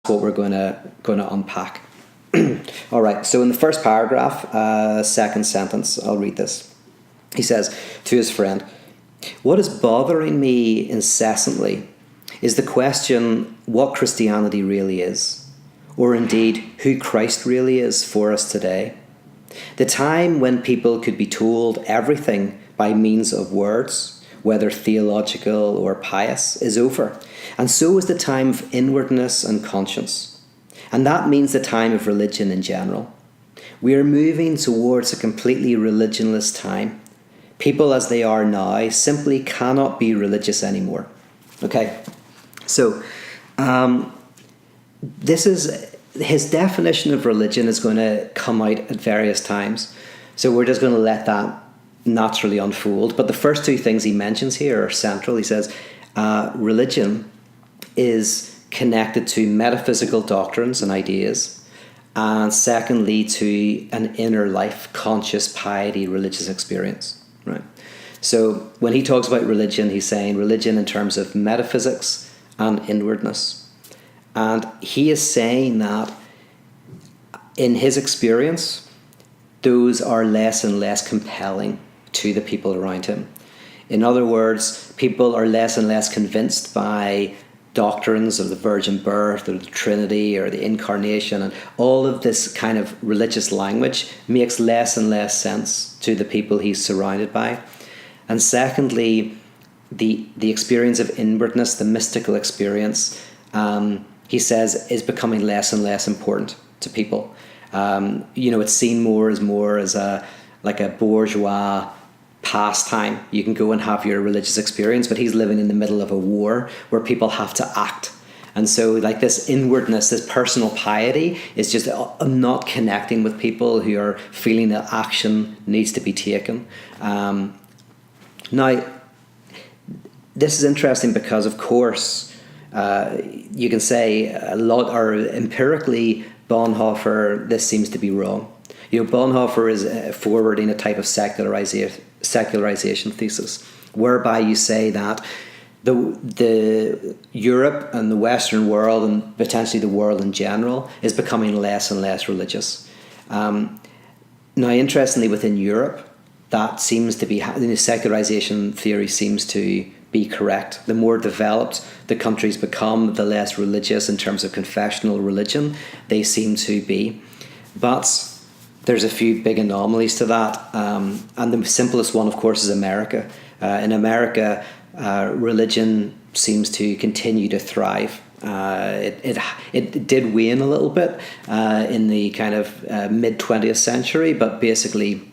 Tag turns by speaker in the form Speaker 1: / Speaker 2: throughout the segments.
Speaker 1: what we're going to unpack. All right, so in the first paragraph, second sentence, I'll read this. He says to his friend, "What is bothering me incessantly is the question what Christianity really is, or indeed who Christ really is for us today. The time when people could be told everything by means of words, whether theological or pious, is over, and so is the time of inwardness and conscience. And that means the time of religion in general. We are moving towards a completely religionless time. People as they are now simply cannot be religious anymore." Okay, so this is his definition of religion is going to come out at various times. So we're just going to let that naturally unfold. But the first two things he mentions here are central. He says religion is connected to metaphysical doctrines and ideas, and secondly to an inner life, conscious piety, religious experience. Right. So when he talks about religion, he's saying religion in terms of metaphysics and inwardness. And he is saying that in his experience, those are less and less compelling to the people around him. In other words, people are less and less convinced by doctrines of the virgin birth or the Trinity or the incarnation, and all of this kind of religious language makes less and less sense to the people he's surrounded by. And secondly, the experience of inwardness, the mystical experience, he says, is becoming less and less important to people. It's seen more as a bourgeois pastime. You can go and have your religious experience, but he's living in the middle of a war where people have to act. And so like this inwardness, this personal piety is just not connecting with people who are feeling that action needs to be taken. Now, this is interesting because, of course, you can say a lot, or empirically, Bonhoeffer, this seems to be wrong. Bonhoeffer is forwarding a type of secularization thesis, whereby you say that the Europe and the Western world, and potentially the world in general, is becoming less and less religious. Now, interestingly, within Europe, that seems to be the secularization theory seems to be correct. The more developed the countries become, the less religious in terms of confessional religion they seem to be. But there's a few big anomalies to that, and the simplest one, of course, is America. In America, religion seems to continue to thrive. It did wane a little bit in the kind of mid 20th century, but basically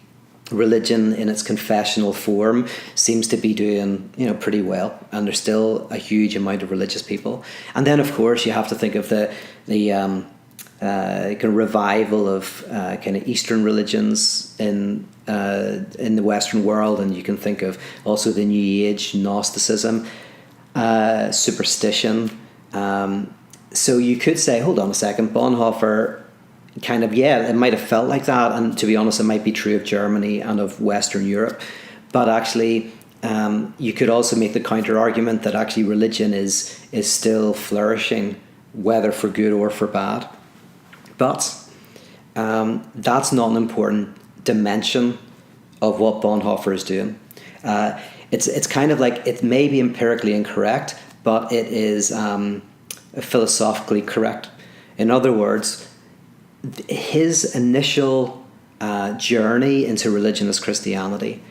Speaker 1: religion in its confessional form seems to be doing pretty well, and there's still a huge amount of religious people. And then, of course, you have to think of the kind of revival of kind of Eastern religions in the Western world, and you can think of also the New Age, Gnosticism, superstition. So you could say, hold on a second, Bonhoeffer kind of, it might have felt like that, and to be honest, it might be true of Germany and of Western Europe, but actually you could also make the counter argument that actually religion is still flourishing, whether for good or for bad. But that's not an important dimension of what Bonhoeffer is doing. It's kind of like, it may be empirically incorrect, but it is philosophically correct. In other words, his initial journey into religionless Christianity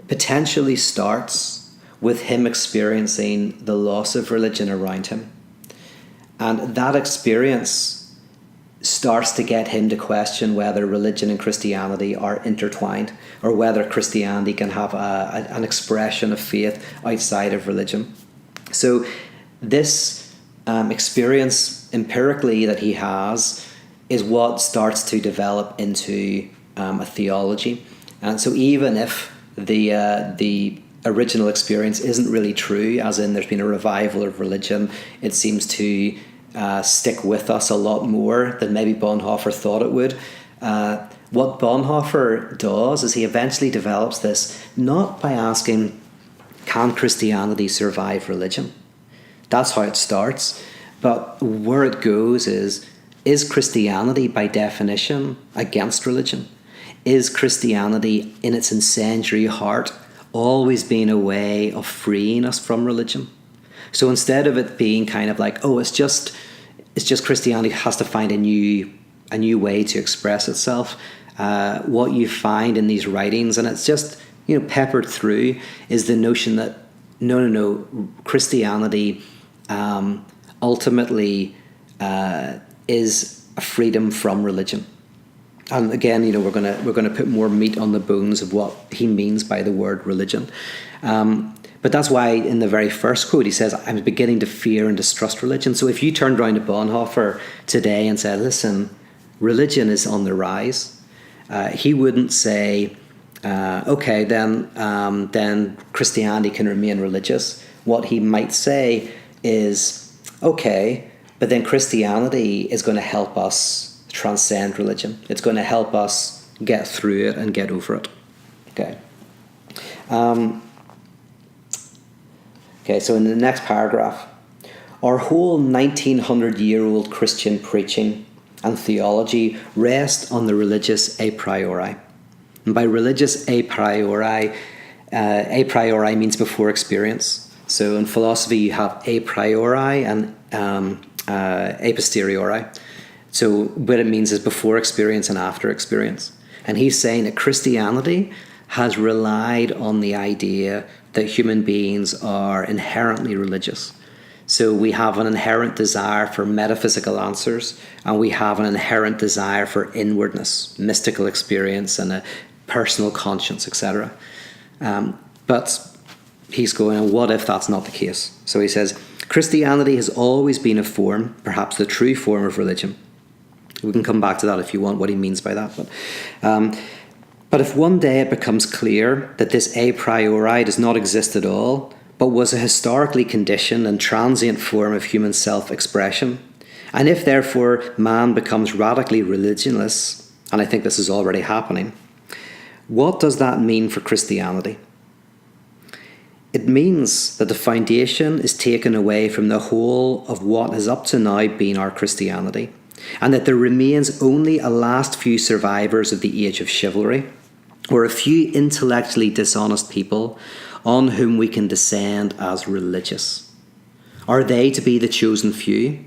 Speaker 1: potentially starts with him experiencing the loss of religion around him. And that experience starts to get him to question whether religion and Christianity are intertwined, or whether Christianity can have an expression of faith outside of religion. So this experience empirically that he has is what starts to develop into a theology. And so even if the original experience isn't really true, as in there's been a revival of religion, it seems to stick with us a lot more than maybe Bonhoeffer thought it would. What Bonhoeffer does is he eventually develops this not by asking, can Christianity survive religion? That's how it starts. But where it goes is Christianity by definition against religion? Is Christianity in its incendiary heart always being a way of freeing us from religion? So instead of it being kind of like, oh, it's just Christianity has to find a new way to express itself, what you find in these writings, and it's just, peppered through, is the notion that no, Christianity ultimately is a freedom from religion. And again, we're gonna put more meat on the bones of what he means by the word religion. But that's why in the very first quote he says, "I'm beginning to fear and distrust religion." So if you turned around to Bonhoeffer today and said, "Listen, religion is on the rise," he wouldn't say, "Okay, then Christianity can remain religious." What he might say is, "Okay, but then Christianity is going to help us transcend religion. It's going to help us get through it and get over it." Okay. Okay, so in the next paragraph, our whole 1900-year-old Christian preaching and theology rest on the religious a priori. And by religious a priori means before experience. So in philosophy, you have a priori and a posteriori. So what it means is before experience and after experience. And he's saying that Christianity has relied on the idea that human beings are inherently religious. So we have an inherent desire for metaphysical answers, and we have an inherent desire for inwardness, mystical experience, and a personal conscience, etc. But he's going, what if that's not the case? So he says, Christianity has always been a form, perhaps the true form of religion. We can come back to that if you want, what he means by that. But if one day it becomes clear that this a priori does not exist at all, but was a historically conditioned and transient form of human self-expression, and if therefore man becomes radically religionless, and I think this is already happening, what does that mean for Christianity? It means that the foundation is taken away from the whole of what has up to now been our Christianity, and that there remains only a last few survivors of the age of chivalry, or a few intellectually dishonest people on whom we can descend as religious. Are they to be the chosen few?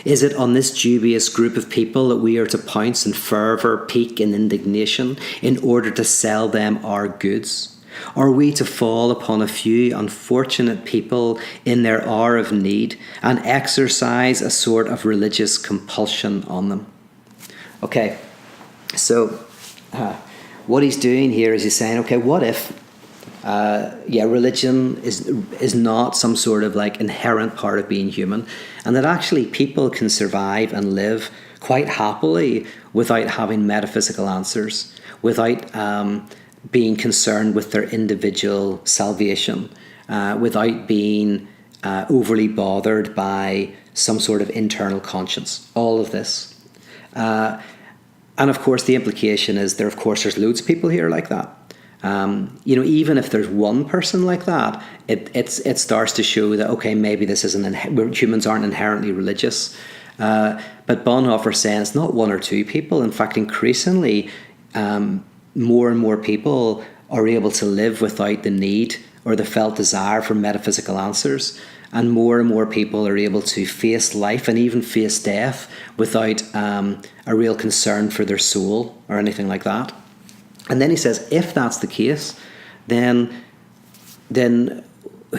Speaker 1: Is it on this dubious group of people that we are to pounce in fervour, pique and indignation in order to sell them our goods? Are we to fall upon a few unfortunate people in their hour of need and exercise a sort of religious compulsion on them? Okay, so what he's doing here is he's saying, okay, what if religion is not some sort of like inherent part of being human, and that actually people can survive and live quite happily without having metaphysical answers, without being concerned with their individual salvation, without being overly bothered by some sort of internal conscience, all of this. And of course, the implication is there's loads of people here like that. Even if there's one person like that, it starts to show that, okay, maybe this isn't, humans aren't inherently religious. But Bonhoeffer's saying it's not one or two people. In fact, increasingly, more and more people are able to live without the need or the felt desire for metaphysical answers. And more people are able to face life and even face death without a real concern for their soul or anything like that. And then he says, if that's the case, then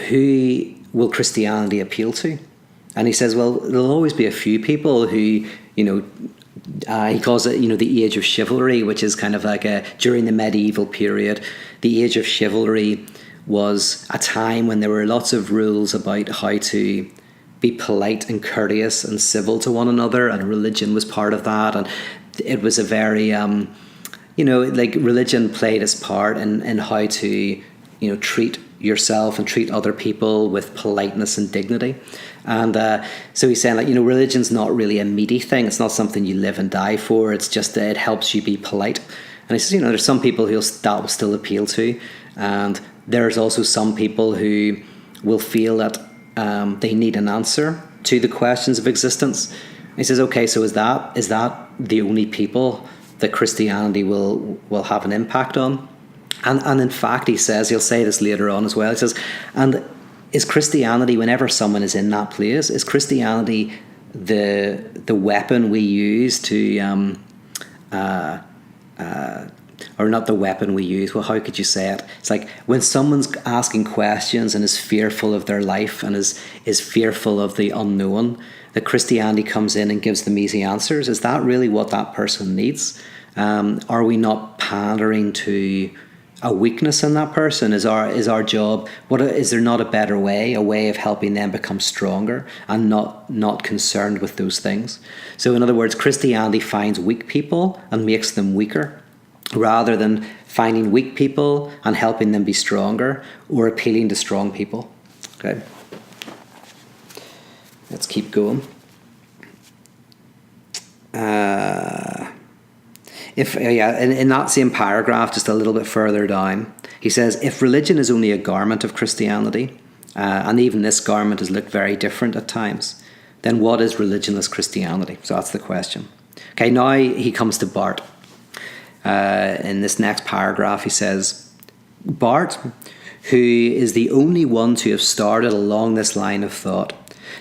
Speaker 1: who will Christianity appeal to? And he says, well, there'll always be a few people who, he calls it, the age of chivalry, which is kind of like during the medieval period. The age of chivalry was a time when there were lots of rules about how to be polite and courteous and civil to one another, and religion was part of that. And it was a very, religion played its part in how to, treat yourself and treat other people with politeness and dignity. And so he's saying, religion's not really a meaty thing. It's not something you live and die for. It's just that it helps you be polite. And he says, there's some people that will still appeal to. And there's also some people who will feel that they need an answer to the questions of existence. He says, okay, so is that the only people that Christianity will have an impact on? And in fact, he says, he'll say this later on as well, he says, and is Christianity, whenever someone is in that place, is Christianity the weapon we use to, or not the weapon we use, well, how could you say it? It's like when someone's asking questions and is fearful of their life and is fearful of the unknown, that Christianity comes in and gives them easy answers. Is that really what that person needs? Are we not pandering to a weakness in that person? Is our job, is there not a better way, a way of helping them become stronger and not concerned with those things? So in other words, Christianity finds weak people and makes them weaker, rather than finding weak people and helping them be stronger or appealing to strong people. Okay, let's keep going. In that same paragraph, just a little bit further down, he says, if religion is only a garment of Christianity, and even this garment has looked very different at times, then what is religionless Christianity? So that's the question. Okay, now he comes to Barth. In this next paragraph, he says, Barth, who is the only one to have started along this line of thought,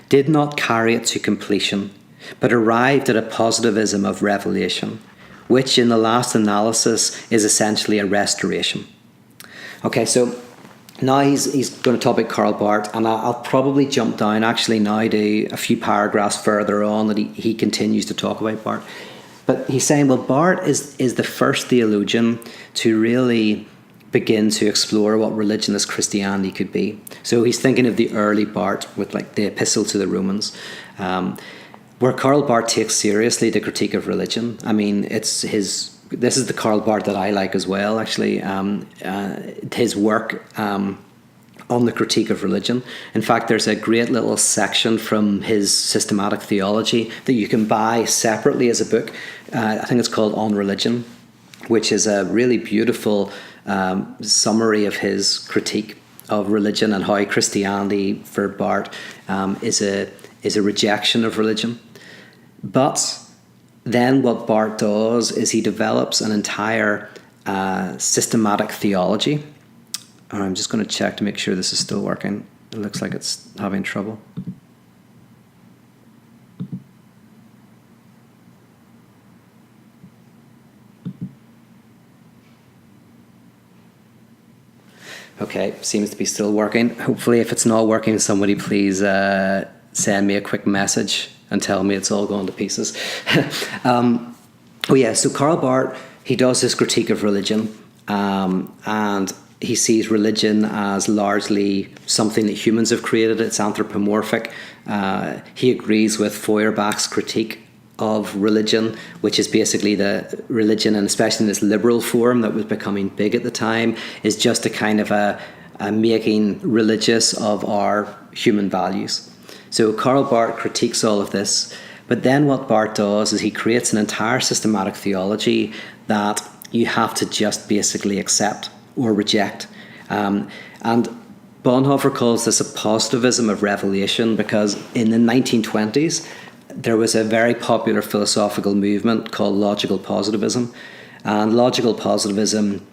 Speaker 1: did not carry it to completion, but arrived at a positivism of revelation, which in the last analysis is essentially a restoration. Okay, so now he's going to talk about Karl Barth, and I'll probably jump down actually now to a few paragraphs further on that he continues to talk about Barth. But he's saying, well, Barth is the first theologian to really begin to explore what religionless Christianity could be. So he's thinking of the early Barth with like the Epistle to the Romans, where Karl Barth takes seriously the critique of religion. I mean, this is the Karl Barth that I like as well, actually. His work on the critique of religion. In fact, there's a great little section from his systematic theology that you can buy separately as a book. I think it's called On Religion, which is a really beautiful summary of his critique of religion and how Christianity for Barth is a rejection of religion. But then what Barth does is he develops an entire systematic theology. And I'm just going to check to make sure this is still working. It looks like it's having trouble. Okay, seems to be still working. Hopefully, if it's not working, somebody please send me a quick message and tell me it's all gone to pieces. So Karl Barth, he does this critique of religion, and he sees religion as largely something that humans have created. It's anthropomorphic. He agrees with Feuerbach's critique of religion, which is basically the religion, and especially in this liberal form that was becoming big at the time, is just a kind of a making religious of our human values. So Karl Barth critiques all of this, but then what Barth does is he creates an entire systematic theology that you have to just basically accept or reject. And Bonhoeffer calls this a positivism of revelation, because in the 1920s, there was a very popular philosophical movement called logical positivism. And logical positivism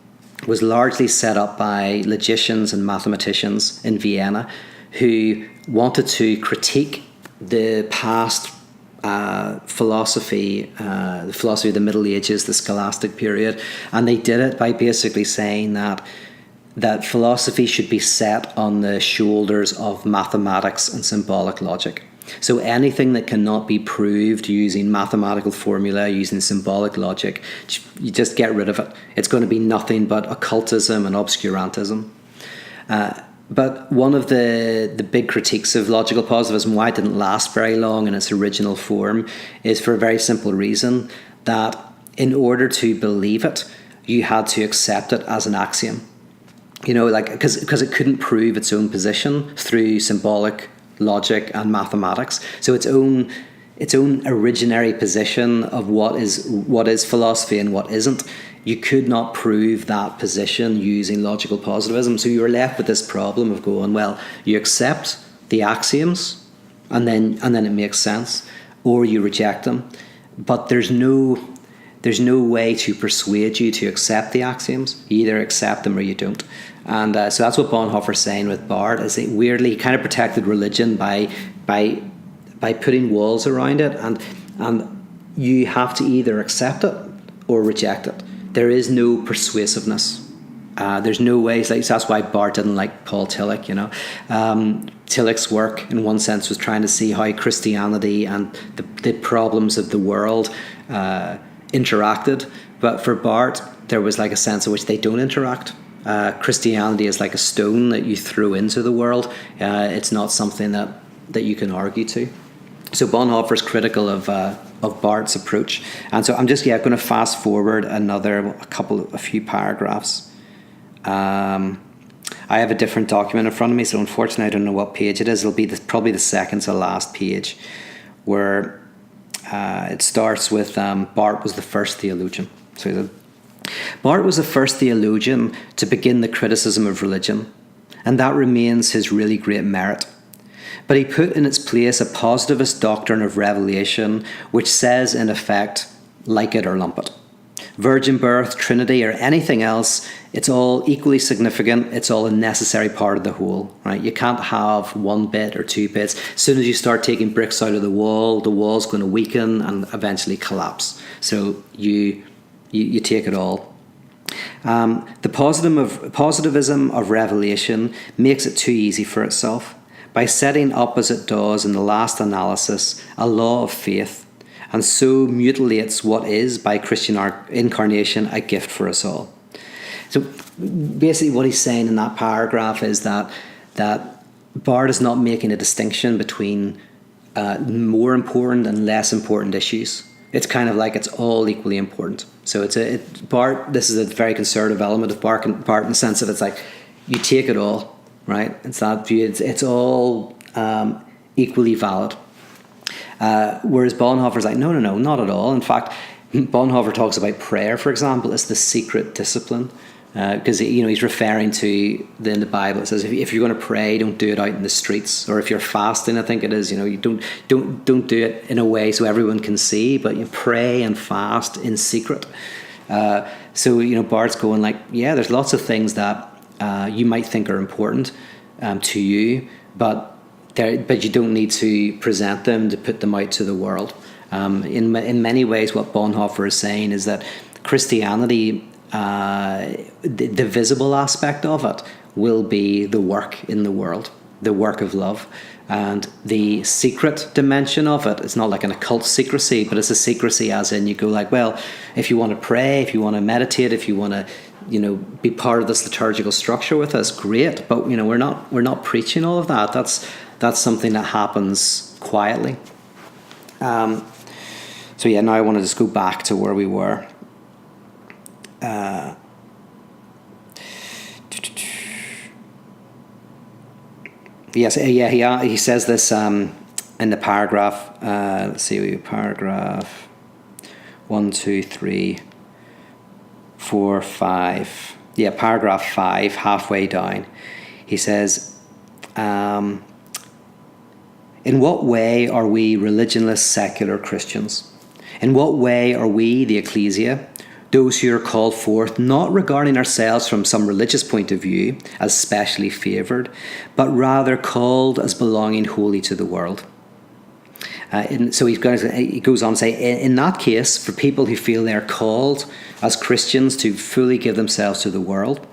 Speaker 1: was largely set up by logicians and mathematicians in Vienna who wanted to critique the past philosophy, the philosophy of the Middle Ages, the scholastic period, and they did it by basically saying that philosophy should be set on the shoulders of mathematics and symbolic logic. So anything that cannot be proved using mathematical formula, using symbolic logic, you just get rid of it. It's going to be nothing but occultism and obscurantism. But one of the big critiques of logical positivism, why it didn't last very long in its original form, is for a very simple reason, that in order to believe it, you had to accept it as an axiom. You know, like, because it couldn't prove its own position through symbolic logic and mathematics. So its own originary position of what is philosophy and what isn't, you could not prove that position using logical positivism. So you were left with this problem of going, well, you accept the axioms and then it makes sense, or you reject them. But there's no way to persuade you to accept the axioms. You either accept them or you don't. And so that's what Bonhoeffer's saying with Barth, is that weirdly he kind of protected religion by putting walls around it, and you have to either accept it or reject it. There is no persuasiveness. There's no ways. Like, that's why Barth didn't like Paul Tillich. Tillich's work, in one sense, was trying to see how Christianity and the problems of the world interacted. But for Barth, there was like a sense in which they don't interact. Christianity is like a stone that you throw into the world. It's not something that you can argue to. So Bonhoeffer's critical of Barth's approach. And so I'm just going to fast forward a few paragraphs. I have a different document in front of me, so unfortunately I don't know what page it is. It'll be probably the second to last page, where it starts with Barth was the first theologian. So Barth was the first theologian to begin the criticism of religion, and that remains his really great merit. But he put in its place a positivist doctrine of revelation, which says, in effect, like it or lump it. Virgin birth, Trinity, or anything else, it's all equally significant. It's all a necessary part of the whole, right? You can't have one bit or two bits. As soon as you start taking bricks out of the wall's going to weaken and eventually collapse. So you take it all. The positivism of revelation makes it too easy for itself by setting up, as it does in the last analysis, a law of faith, and so mutilates what is, by Christian incarnation, a gift for us all. So basically what he's saying in that paragraph is that Barth is not making a distinction between more important and less important issues. It's kind of like it's all equally important. So Barth, this is a very conservative element of Barth in the sense of it's like you take it all, right? It's that view. It's all equally valid. Whereas Bonhoeffer's like, no, not at all. In fact, Bonhoeffer talks about prayer, for example, as the secret discipline, because he's referring to in the Bible. It says if you're going to pray, don't do it out in the streets, or if you're fasting, I think it is. You don't do it in a way so everyone can see, but you pray and fast in secret. So Barth's going like, yeah, there's lots of things that you might think are important to you, but you don't need to present them to put them out to the world. In many ways, what Bonhoeffer is saying is that Christianity, the visible aspect of it, will be the work in the world, the work of love. And the secret dimension of it, it's not like an occult secrecy, but it's a secrecy as in you go like, well, if you want to pray, if you want to meditate, if you want to be part of this liturgical structure with us, great. But we're not preaching all of that. That's something that happens quietly. Now I want to just go back to where we were. He says this in the paragraph. Let's see, paragraph 1, 2, 3, 4, 5. Yeah, paragraph 5, halfway down. He says, in what way are we religionless secular Christians? In what way are we, the ecclesia, those who are called forth, not regarding ourselves from some religious point of view as specially favoured, but rather called as belonging wholly to the world? So he goes on to say, in that case, for people who feel they're called as Christians to fully give themselves to the world,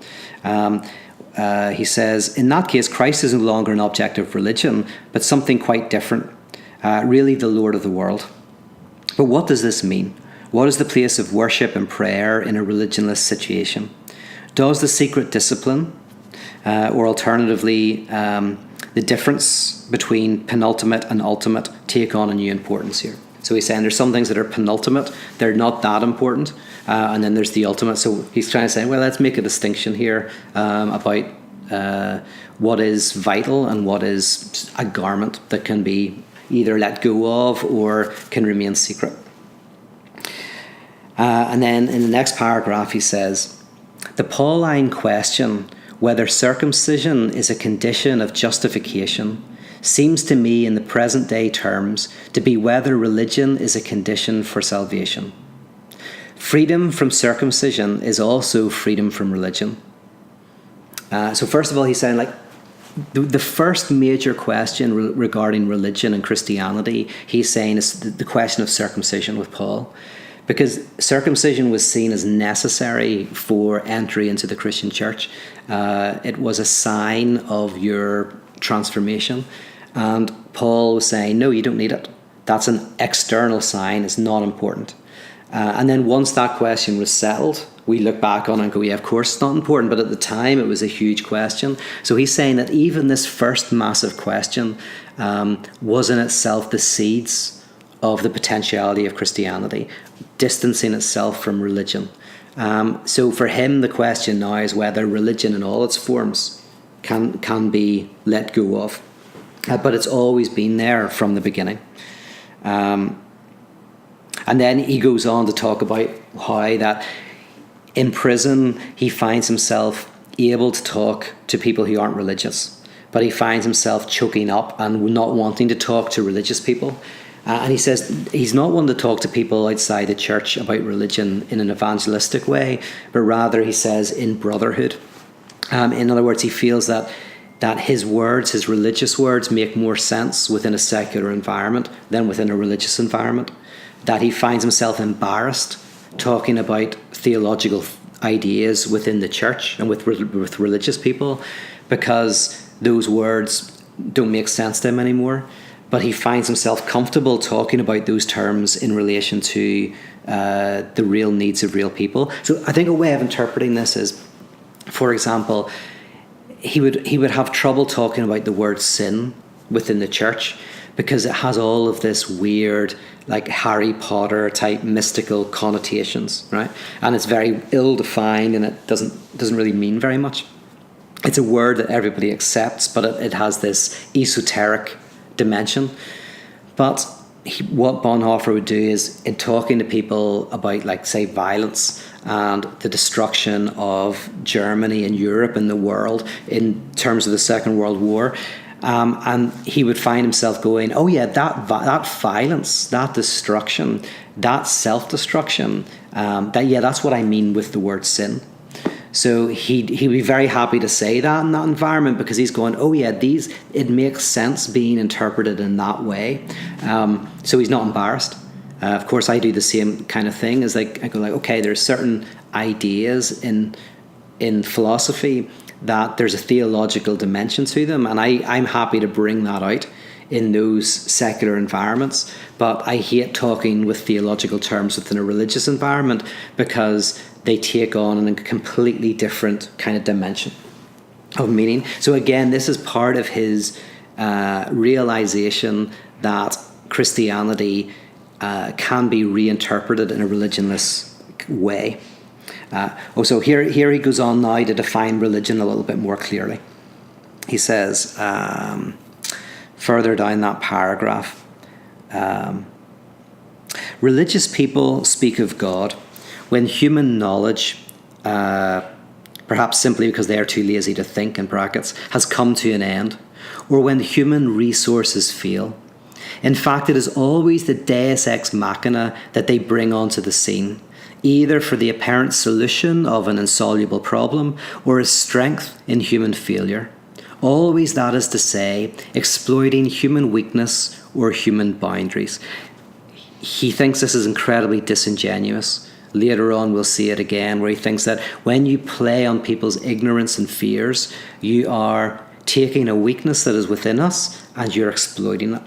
Speaker 1: he says, in that case, Christ is no longer an object of religion, but something quite different, really the Lord of the world. But what does this mean? What is the place of worship and prayer in a religionless situation? Does the secret discipline, or alternatively, the difference between penultimate and ultimate, take on a new importance here? So he's saying there's some things that are penultimate, they're not that important, and then there's the ultimate. So he's trying to say, well, let's make a distinction here about what is vital and what is a garment that can be either let go of or can remain secret. And then in the next paragraph he says, the Pauline question whether circumcision is a condition of justification seems to me in the present day terms to be whether religion is a condition for salvation. Freedom from circumcision is also freedom from religion. So first of all, he's saying like the first major question regarding religion and Christianity, he's saying is the question of circumcision with Paul. Because circumcision was seen as necessary for entry into the Christian church. It was a sign of your transformation. And Paul was saying, no, you don't need it. That's an external sign. It's not important. And then once that question was settled, we look back on it and go, yeah, of course it's not important. But at the time, it was a huge question. So he's saying that even this first massive question was in itself the seeds of the potentiality of Christianity, distancing itself from religion. So for him, the question now is whether religion in all its forms can be let go of. But it's always been there from the beginning. And then he goes on to talk about how that in prison he finds himself able to talk to people who aren't religious, but he finds himself choking up and not wanting to talk to religious people. And he says he's not one to talk to people outside the church about religion in an evangelistic way, but rather, he says, in brotherhood. In other words, he feels that his words, his religious words, make more sense within a secular environment than within a religious environment. That he finds himself embarrassed talking about theological ideas within the church and with religious people because those words don't make sense to him anymore. But he finds himself comfortable talking about those terms in relation to the real needs of real people. So I think a way of interpreting this is, for example, he would have trouble talking about the word sin within the church because it has all of this weird, like Harry Potter type mystical connotations, right? And it's very ill-defined and it doesn't really mean very much. It's a word that everybody accepts, but it has this esoteric dimension. But what Bonhoeffer would do is, in talking to people about, like, say, violence and the destruction of Germany and Europe and the world in terms of the Second World War, and he would find himself going, oh yeah, that violence, that destruction, that self-destruction, that's what I mean with the word sin. So he'd be very happy to say that in that environment because he's going, oh yeah, it makes sense being interpreted in that way. So he's not embarrassed. Of course, I do the same kind of thing. As like I go like, okay, there's certain ideas in philosophy that there's a theological dimension to them, and I'm happy to bring that out in those secular environments. But I hate talking with theological terms within a religious environment because they take on a completely different kind of dimension of meaning. So again, this is part of his realization that Christianity can be reinterpreted in a religionless way. So here he goes on now to define religion a little bit more clearly. He says, further down that paragraph, religious people speak of God when human knowledge, perhaps simply because they are too lazy to think, in brackets, has come to an end, or when human resources fail. In fact, it is always the deus ex machina that they bring onto the scene, either for the apparent solution of an insoluble problem or as strength in human failure. Always, that is to say, exploiting human weakness or human boundaries. He thinks this is incredibly disingenuous. Later on, we'll see it again, where he thinks that when you play on people's ignorance and fears, you are taking a weakness that is within us and you're exploiting it.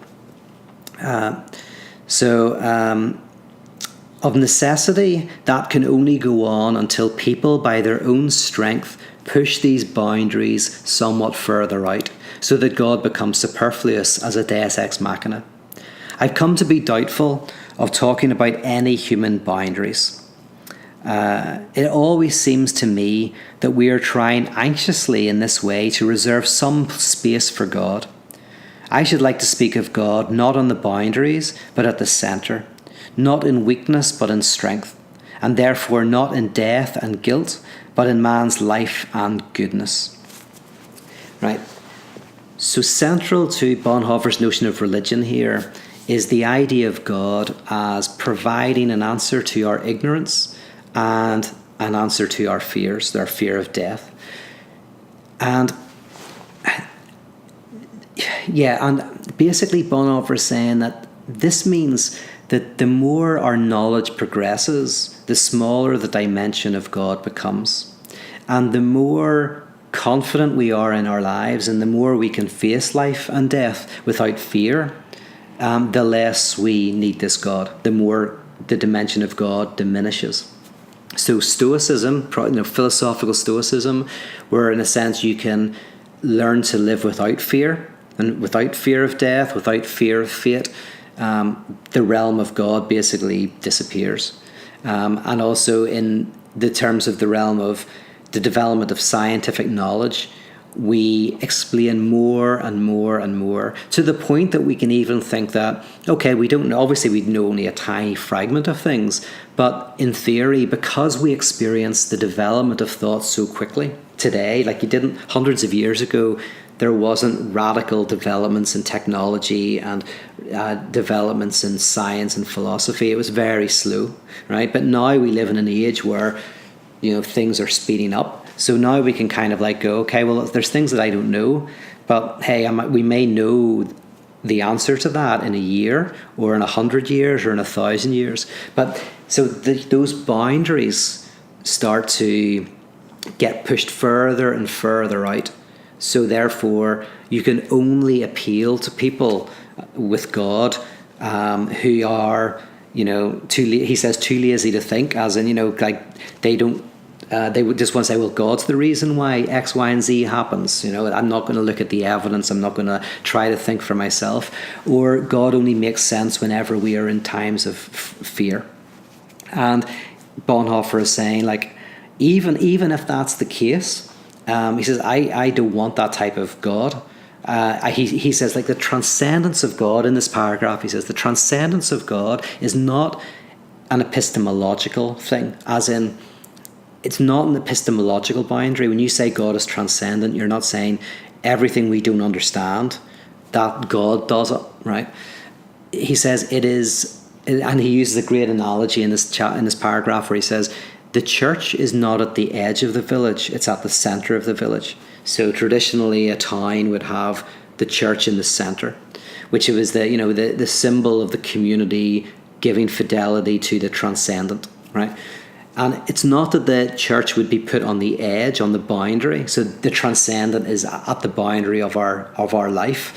Speaker 1: Of necessity, that can only go on until people, by their own strength, push these boundaries somewhat further out, so that God becomes superfluous as a deus ex machina. I've come to be doubtful of talking about any human boundaries. It always seems to me that we are trying anxiously in this way to reserve some space for God. I should like to speak of God not on the boundaries, but at the centre, not in weakness, but in strength, and therefore not in death and guilt, but in man's life and goodness. Right? So central to Bonhoeffer's notion of religion here is the idea of God as providing an answer to our ignorance and an answer to our fears, our fear of death. And basically Bonhoeffer is saying that this means that the more our knowledge progresses, the smaller the dimension of God becomes. And the more confident we are in our lives and the more we can face life and death without fear, the less we need this God, the more the dimension of God diminishes. So Stoicism, philosophical Stoicism, where in a sense you can learn to live without fear, and without fear of death, without fear of fate, the realm of God basically disappears. And also in the terms of the realm of the development of scientific knowledge, we explain more and more and more, to the point that we can even think that, okay, we don't know, obviously we know only a tiny fragment of things, but in theory, because we experience the development of thought so quickly today, like you didn't hundreds of years ago, there wasn't radical developments in technology and developments in science and philosophy. It was very slow, right? But now we live in an age where, things are speeding up. So now we can kind of like go, okay, well, there's things that I don't know, but hey, we may know the answer to that in a year or in 100 years or in 1,000 years. But so those boundaries start to get pushed further and further out. So therefore, you can only appeal to people with God who are, he says, too lazy to think, as in, like they don't. They would just want to say, well, God's the reason why X, Y, and Z happens. I'm not going to look at the evidence. I'm not going to try to think for myself. Or God only makes sense whenever we are in times of fear. And Bonhoeffer is saying, like, even if that's the case, he says, I don't want that type of God. He says, like, the transcendence of God in this paragraph, he says, the transcendence of God is not an epistemological thing, as in, it's not an epistemological boundary. When you say God is transcendent, you're not saying everything we don't understand, that God does it, right? He says it is, and he uses a great analogy in this paragraph where he says, the church is not at the edge of the village, it's at the centre of the village. So traditionally a town would have the church in the centre, which was the symbol of the community giving fidelity to the transcendent, right? And it's not that the church would be put on the edge, on the boundary. So the transcendent is at the boundary of our life.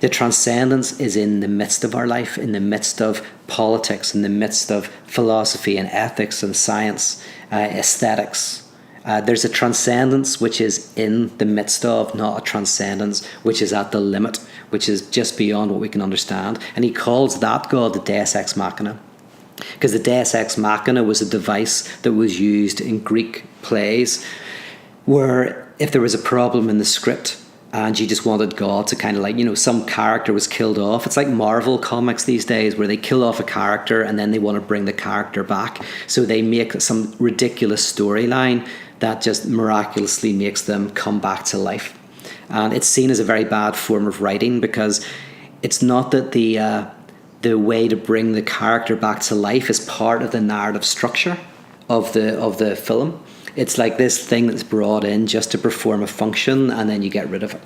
Speaker 1: The transcendence is in the midst of our life, in the midst of politics, in the midst of philosophy and ethics and science, aesthetics. There's a transcendence which is in the midst of, not a transcendence which is at the limit, which is just beyond what we can understand. And he calls that God the Deus Ex Machina. Because the Deus Ex Machina was a device that was used in Greek plays where if there was a problem in the script and you just wanted God to kind of like, some character was killed off. It's like Marvel comics these days where they kill off a character and then they want to bring the character back. So they make some ridiculous storyline that just miraculously makes them come back to life. And it's seen as a very bad form of writing because it's not that the way to bring the character back to life is part of the narrative structure of the film. It's like this thing that's brought in just to perform a function and then you get rid of it.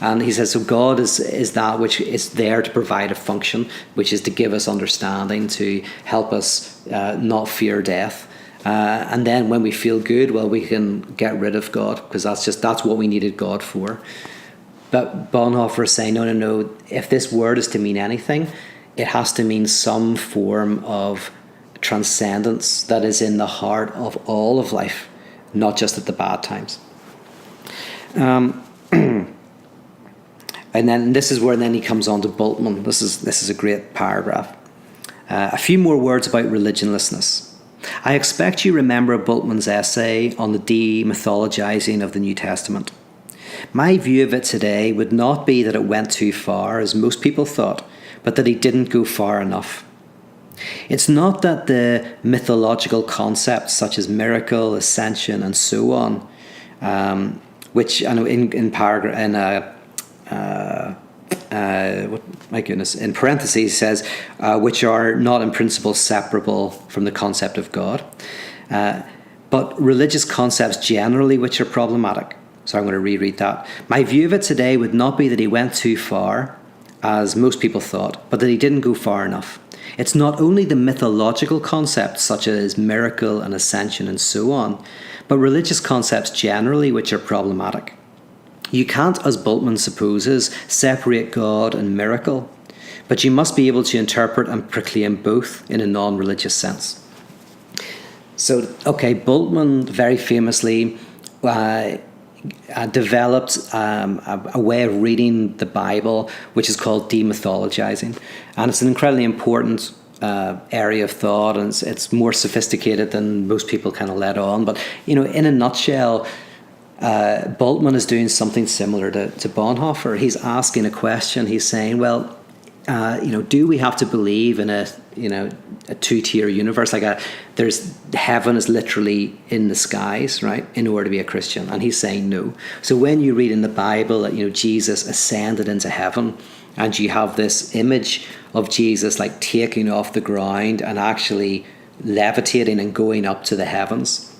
Speaker 1: And he says, so God is that which is there to provide a function, which is to give us understanding, to help us not fear death. And then when we feel good, well, we can get rid of God because that's what we needed God for. But Bonhoeffer is saying, no. If this word is to mean anything, it has to mean some form of transcendence that is in the heart of all of life, not just at the bad times. And then this is where then he comes on to Bultmann. This is a great paragraph. A few more words about religionlessness. I expect you remember Bultmann's essay on the demythologizing of the New Testament. My view of it today would not be that it went too far, as most people thought, but that he didn't go far enough. It's not that the mythological concepts such as miracle, ascension, and so on, which I know in in parentheses, he says, which are not in principle separable from the concept of God, but religious concepts generally which are problematic. So I'm going to reread that. My view of it today would not be that he went too far, as most people thought, but that he didn't go far enough. It's not only the mythological concepts such as miracle and ascension and so on, but religious concepts generally which are problematic. You can't, as Bultmann supposes, separate God and miracle, but you must be able to interpret and proclaim both in a non-religious sense. So, Bultmann very famously developed a way of reading the Bible which is called demythologizing, and it's an incredibly important area of thought, and it's more sophisticated than most people kind of let on. But in a nutshell, Bultmann is doing something similar to Bonhoeffer. He's asking a question. He's saying, well, do we have to believe in a two-tier universe? There's heaven is literally in the skies, right, in order to be a Christian. And he's saying no. So when you read in the Bible that, Jesus ascended into heaven, and you have this image of Jesus like taking off the ground and actually levitating and going up to the heavens,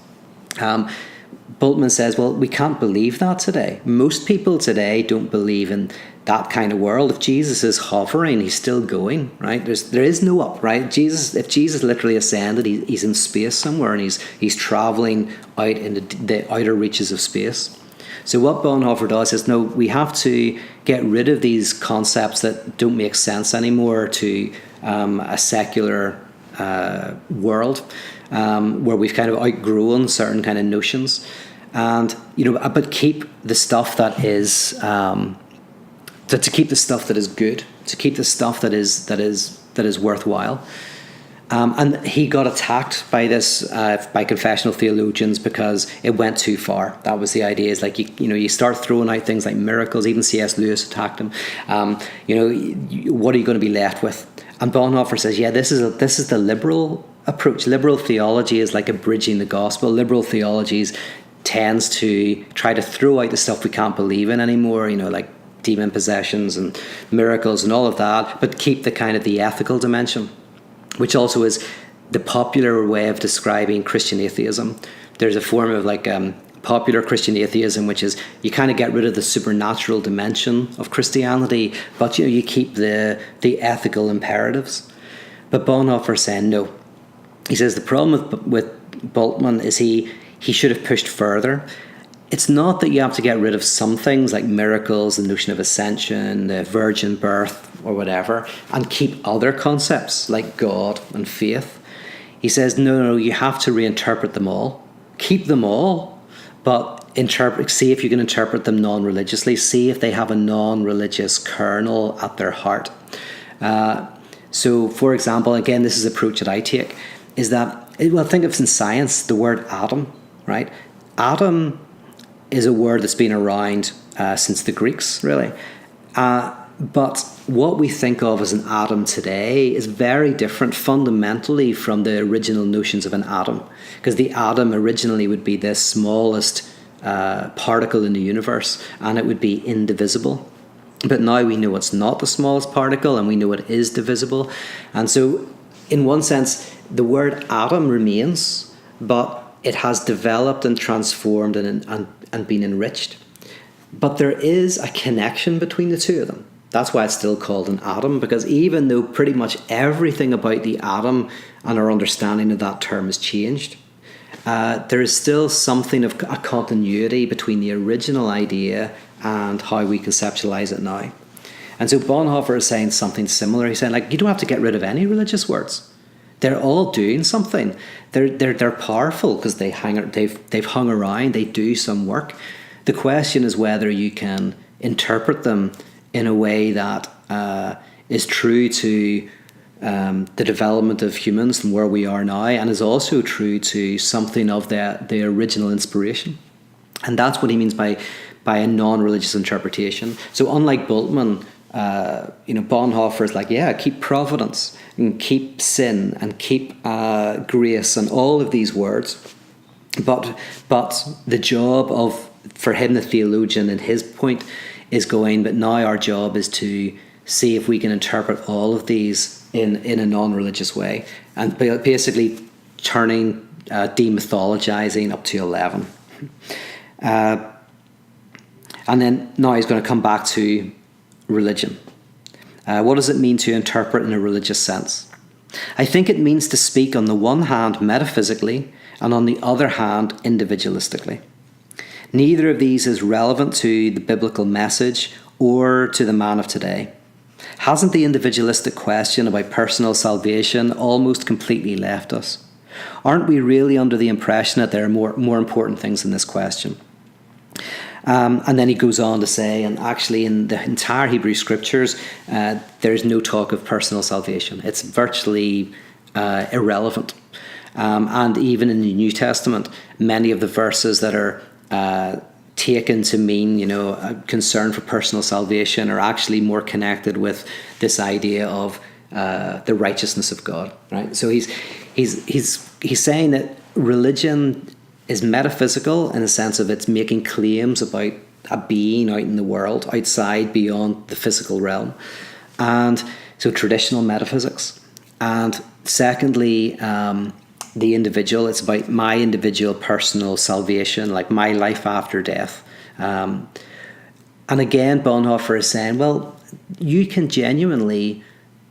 Speaker 1: Bultmann says, well, we can't believe that today. Most people today don't believe in that kind of world. If Jesus is hovering, he's still going, right? There is no up, right? If Jesus literally ascended, he's in space somewhere, and he's traveling out into the outer reaches of space. So what Bonhoeffer does is, no, we have to get rid of these concepts that don't make sense anymore to a secular world, where we've kind of outgrown certain kind of notions, and but keep the stuff that is to keep the stuff that is good, to keep the stuff that is worthwhile. And he got attacked by this by confessional theologians because it went too far. That was the idea. Is like you start throwing out things like miracles. Even C.S. Lewis attacked him. What are you going to be left with? And Bonhoeffer says, yeah, this is the liberal approach. Liberal theology is like abridging the gospel. Liberal theologies tends to try to throw out the stuff we can't believe in anymore. Like demon possessions and miracles and all of that, but keep the ethical dimension, which also is the popular way of describing Christian atheism. There's a form of popular Christian atheism, which is you kind of get rid of the supernatural dimension of Christianity, but you keep the ethical imperatives. But Bonhoeffer saying no. He says the problem with Bultmann is he should have pushed further. It's not that you have to get rid of some things like miracles, the notion of ascension, the virgin birth, or whatever, and keep other concepts like God and faith. He says, no, you have to reinterpret them all. Keep them all, but see if you can interpret them non-religiously. See if they have a non-religious kernel at their heart. So, for example, again, this is an approach that I take, is that, think of in science, the word atom, right? Atom is a word that's been around since the Greeks, really. But what we think of as an atom today is very different fundamentally from the original notions of an atom, because the atom originally would be the smallest particle in the universe, and it would be indivisible. But now we know it's not the smallest particle, and we know it is divisible. And so, in one sense, the word atom remains, but it has developed and transformed and been enriched. But there is a connection between the two of them. That's why it's still called an atom, because even though pretty much everything about the atom and our understanding of that term has changed, there is still something of a continuity between the original idea and how we conceptualize it now. And so Bonhoeffer is saying something similar. He's saying, you don't have to get rid of any religious words. They're all doing something. They're powerful because they've hung around. They do some work. The question is whether you can interpret them in a way that is true to the development of humans and where we are now, and is also true to something of the original inspiration. And that's what he means by a non-religious interpretation. So unlike Bultmann, Bonhoeffer is keep providence and keep sin and keep grace and all of these words. But the job for him, the theologian, and his point is going, but now our job is to see if we can interpret all of these in a non-religious way, and basically turning demythologizing up to 11. And then now he's going to come back to religion. What does it mean to interpret in a religious sense? I think it means to speak on the one hand metaphysically and on the other hand individualistically. Neither of these is relevant to the biblical message or to the man of today. Hasn't the individualistic question about personal salvation almost completely left us? Aren't we really under the impression that there are more important things in this question? And then he goes on to say, and actually in the entire Hebrew scriptures, there's no talk of personal salvation. It's virtually irrelevant. And even in the New Testament, many of the verses that are taken to mean, a concern for personal salvation are actually more connected with this idea of the righteousness of God. Right? So he's saying that religion is metaphysical in the sense of it's making claims about a being out in the world, outside, beyond the physical realm. And so traditional metaphysics. And secondly, the individual, it's about my individual personal salvation, like my life after death. And again, Bonhoeffer is saying, well, you can genuinely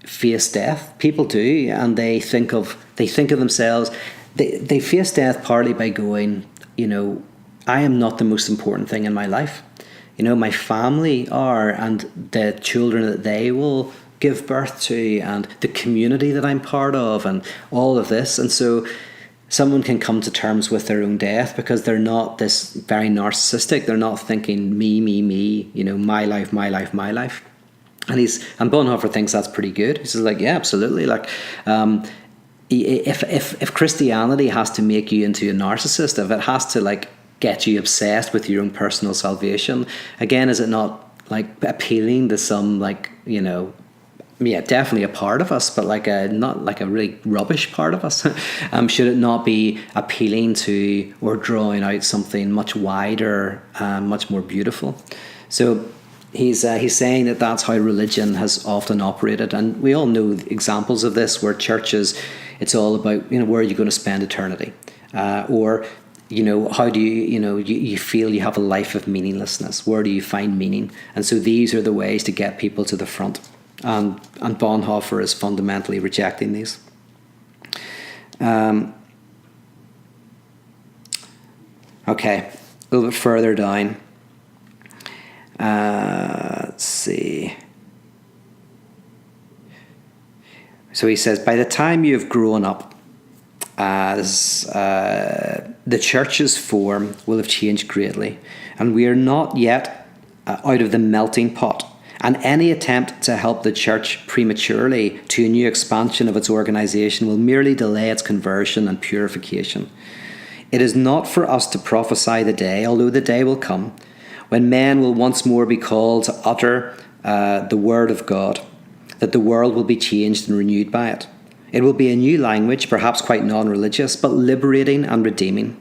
Speaker 1: face death. People do, and they think of themselves. They face death partly by going, I am not the most important thing in my life. My family are, and the children that they will give birth to, and the community that I'm part of, and all of this. And so someone can come to terms with their own death because they're not this very narcissistic. They're not thinking me, my life, my life, my life. And Bonhoeffer thinks that's pretty good. He says, yeah, absolutely. If Christianity has to make you into a narcissist, if it has to get you obsessed with your own personal salvation, again, is it not appealing to some definitely a part of us, but not a really rubbish part of us? Should it not be appealing to or drawing out something much wider, much more beautiful? So he's saying that that's how religion has often operated, and we all know examples of this where churches, it's all about where are you going to spend eternity, or how do you feel you have a life of meaninglessness? Where do you find meaning? And so these are the ways to get people to the front. And Bonhoeffer is fundamentally rejecting these. Okay, a little bit further down. Let's see. So he says, by the time you have grown up, the church's form will have changed greatly, and we are not yet out of the melting pot. And any attempt to help the church prematurely to a new expansion of its organisation will merely delay its conversion and purification. It is not for us to prophesy the day, although the day will come, when men will once more be called to utter the word of God, that the world will be changed and renewed by it. It will be a new language, perhaps quite non-religious, but liberating and redeeming,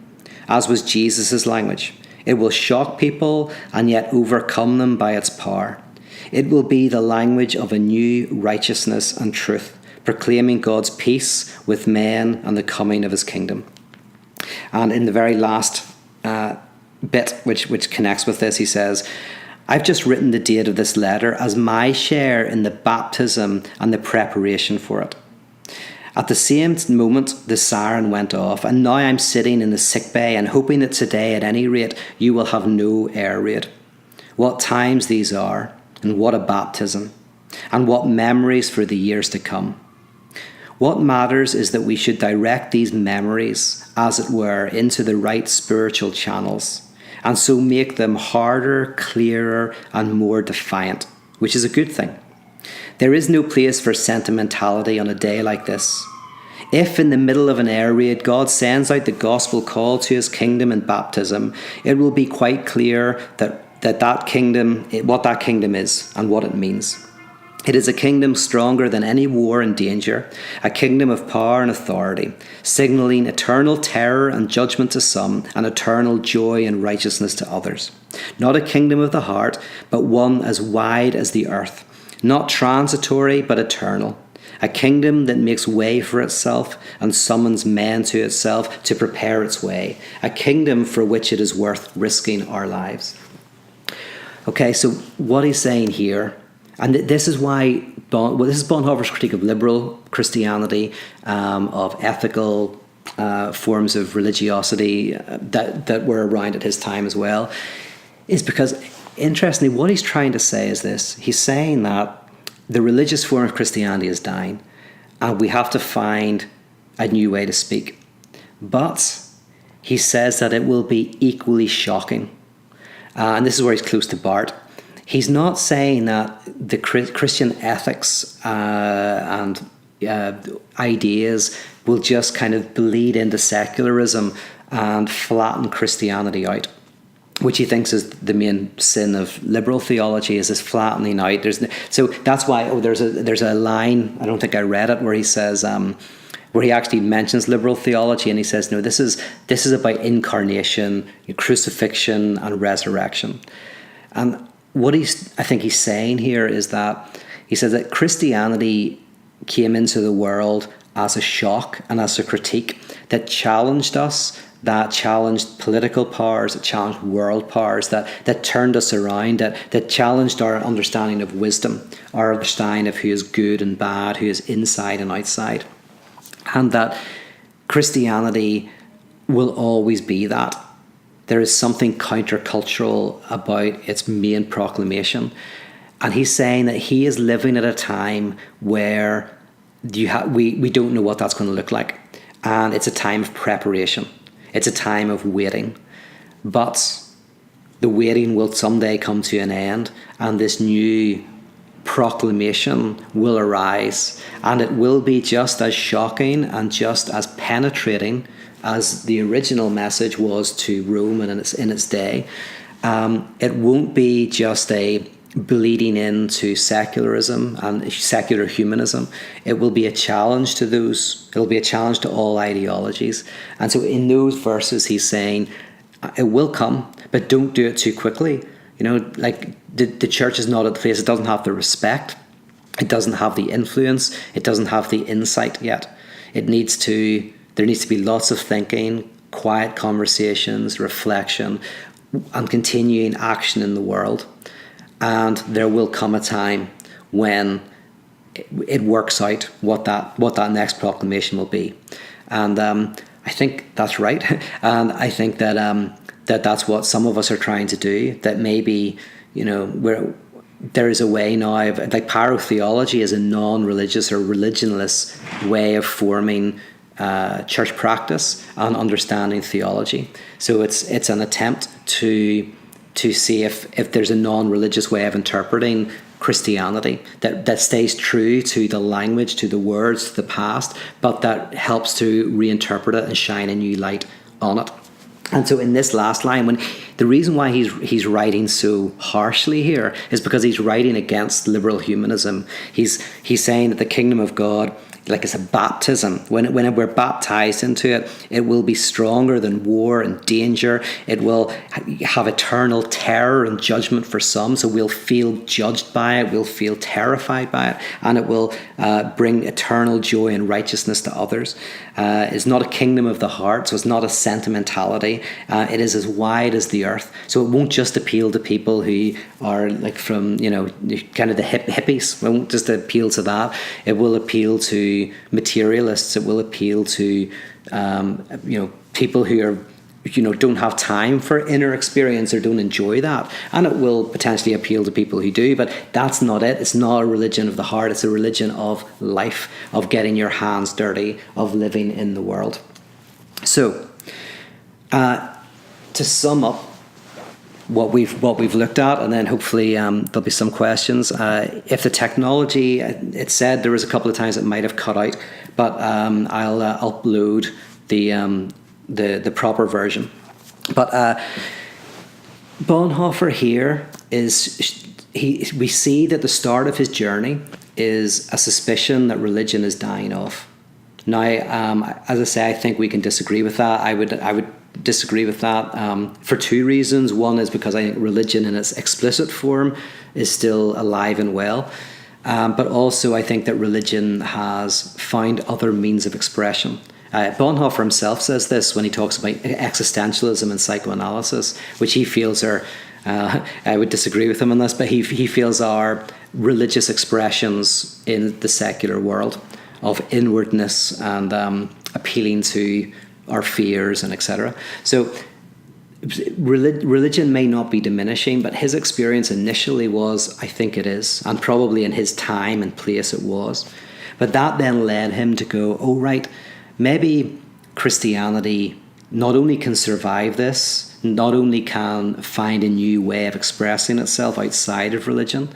Speaker 1: as was Jesus' language. It will shock people and yet overcome them by its power. It will be the language of a new righteousness and truth, proclaiming God's peace with men and the coming of his kingdom. And in the very last bit, which connects with this, he says, I've just written the date of this letter as my share in the baptism and the preparation for it. At the same moment, the siren went off, and now I'm sitting in the sick bay and hoping that today, at any rate, you will have no air raid. What times these are! And what a baptism, and what memories for the years to come. What matters is that we should direct these memories, as it were, into the right spiritual channels, and so make them harder, clearer, and more defiant, which is a good thing. There is no place for sentimentality on a day like this. If in the middle of an air raid God sends out the gospel call to his kingdom in baptism, it will be quite clear that kingdom, what that kingdom is and what it means. It is a kingdom stronger than any war and danger, a kingdom of power and authority, signalling eternal terror and judgment to some, and eternal joy and righteousness to others. Not a kingdom of the heart, but one as wide as the earth, not transitory, but eternal. A kingdom that makes way for itself and summons men to itself to prepare its way. A kingdom for which it is worth risking our lives. Okay, so what he's saying here, and this is why, this is Bonhoeffer's critique of liberal Christianity, of ethical forms of religiosity that were around at his time as well, is because, interestingly, what he's trying to say is this. He's saying that the religious form of Christianity is dying, and we have to find a new way to speak. But he says that it will be equally shocking. And this is where he's close to Barth. He's not saying that the Christian ethics and ideas will just kind of bleed into secularism and flatten Christianity out, which he thinks is the main sin of liberal theology, is this flattening out. So that's why there's a line, I don't think I read it, where he says, where he actually mentions liberal theology, and he says, no, this is about incarnation, crucifixion, and resurrection. And what I think he's saying here is that he says that Christianity came into the world as a shock and as a critique that challenged us, that challenged political powers, that challenged world powers, that turned us around, that challenged our understanding of wisdom, our understanding of who is good and bad, who is inside and outside. And that Christianity will always be that. There is something countercultural about its main proclamation. And he's saying that he is living at a time where we don't know what that's going to look like. And it's a time of preparation. It's a time of waiting. But the waiting will someday come to an end, and this new proclamation will arise, and it will be just as shocking and just as penetrating as the original message was to Rome in its day. It won't be just a bleeding into secularism and secular humanism. It will be a challenge to those. It'll be a challenge to all ideologies. And so in those verses, he's saying, it will come, but don't do it too quickly. Like the church is not at the place. It doesn't have the respect. It doesn't have the influence. It doesn't have the insight yet. There needs to be lots of thinking, quiet conversations, reflection, and continuing action in the world. And there will come a time when it works out what that next proclamation will be. And I think that's right. And I think that that's what some of us are trying to do. That maybe, there is a way now of, like, parotheology is a non-religious or religionless way of forming church practice and understanding theology. So it's an attempt to see if there's a non-religious way of interpreting Christianity that stays true to the language, to the words, to the past, but that helps to reinterpret it and shine a new light on it. And so in this last line, the reason why he's writing so harshly here is because he's writing against liberal humanism. He's saying that the kingdom of God, like it's a baptism. When we're baptized into it, it will be stronger than war and danger. It will have eternal terror and judgment for some. So we'll feel judged by it. We'll feel terrified by it. And it will bring eternal joy and righteousness to others. It's not a kingdom of the heart. So it's not a sentimentality. It is as wide as the earth. So it won't just appeal to people who are like from, kind of the hippies. It won't just appeal to that. It will appeal to materialists. It will appeal to people who are don't have time for inner experience or don't enjoy that, and it will potentially appeal to people who do, but that's not it. It's not a religion of the heart. It's a religion of life, of getting your hands dirty, of living in the world. So to sum up what we've looked at, and then hopefully there'll be some questions. If the technology, it said there was a couple of times it might have cut out, but I'll upload the proper version. But Bonhoeffer here we see that the start of his journey is a suspicion that religion is dying off. Now, as I say, I think we can disagree with that. I would disagree with that for two reasons. One is because I think religion in its explicit form is still alive and well. But also I think that religion has found other means of expression. Bonhoeffer himself says this when he talks about existentialism and psychoanalysis, which he feels are, I would disagree with him on this, but he feels are religious expressions in the secular world of inwardness and appealing to our fears and etc. So religion may not be diminishing, but his experience initially was, I think it is, and probably in his time and place it was. But that then led him to go, oh right, maybe Christianity not only can survive this, not only can find a new way of expressing itself outside of religion,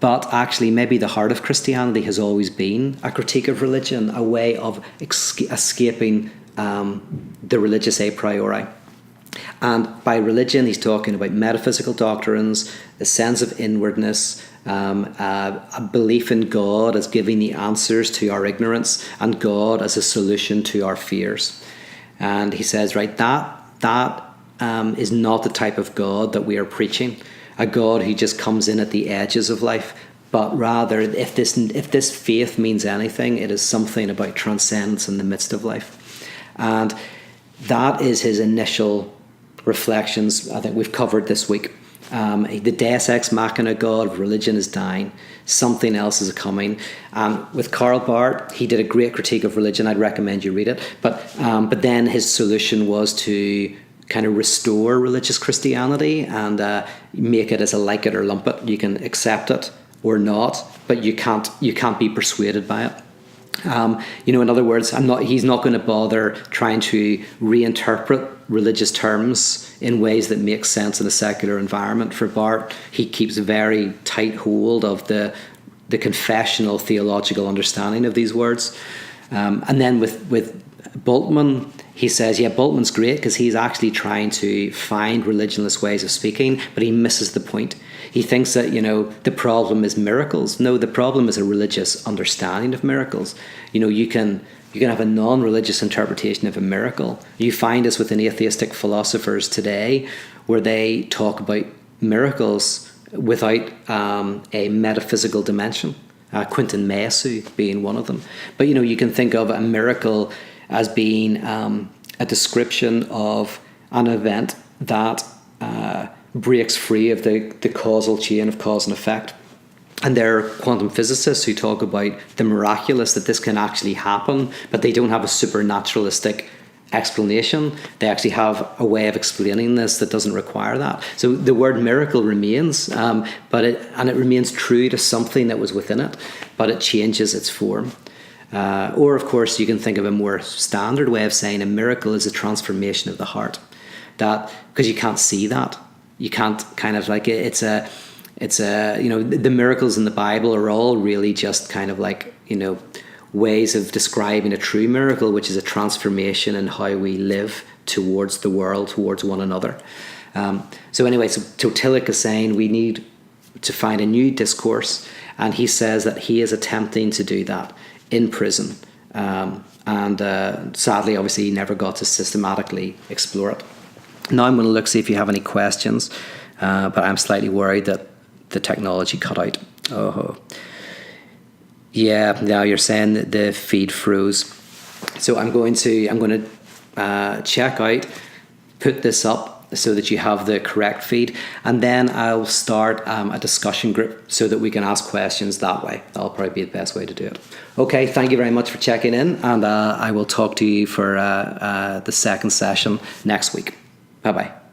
Speaker 1: but actually maybe the heart of Christianity has always been a critique of religion, a way of escaping the religious a priori. And by religion, he's talking about metaphysical doctrines, a sense of inwardness, a belief in God as giving the answers to our ignorance, and God as a solution to our fears. And he says, right, that is not the type of God that we are preaching, a God who just comes in at the edges of life, but rather, if this faith means anything, it is something about transcendence in the midst of life. And that is his initial reflections. I think we've covered this week. The Deus Ex Machina God of religion is dying. Something else is coming. With Karl Barth, he did a great critique of religion. I'd recommend you read it. But then his solution was to kind of restore religious Christianity and make it as a like it or lump it. You can accept it or not, but you can't be persuaded by it. In other words, he's not going to bother trying to reinterpret religious terms in ways that make sense in a secular environment. For Barth, he keeps a very tight hold of the confessional theological understanding of these words. And then with Bultmann, he says, yeah, Bultmann's great because he's actually trying to find religionless ways of speaking, but he misses the point. He thinks that, the problem is miracles. No, the problem is a religious understanding of miracles. You can have a non-religious interpretation of a miracle. You find this within atheistic philosophers today, where they talk about miracles without a metaphysical dimension. Quentin Mesu being one of them. But you can think of a miracle as being a description of an event that breaks free of the causal chain of cause and effect. And there are quantum physicists who talk about the miraculous, that this can actually happen, but they don't have a supernaturalistic explanation. They actually have a way of explaining this that doesn't require that. So the word miracle remains, but it remains true to something that was within it, but it changes its form. Or, of course, you can think of a more standard way of saying a miracle is a transformation of the heart. That, because you can't see that. You can't kind of like, the miracles in the Bible are all really just kind of like, ways of describing a true miracle, which is a transformation in how we live towards the world, towards one another. So Tillich is saying we need to find a new discourse, and he says that he is attempting to do that in prison. And sadly, obviously, he never got to systematically explore it. Now I'm going to look, see if you have any questions, but I'm slightly worried that the technology cut out. Oh, yeah. Now you're saying that the feed froze. So I'm going to check out, put this up so that you have the correct feed, and then I'll start a discussion group so that we can ask questions that way. That'll probably be the best way to do it. Okay, thank you very much for checking in, and I will talk to you for the second session next week. Bye-bye.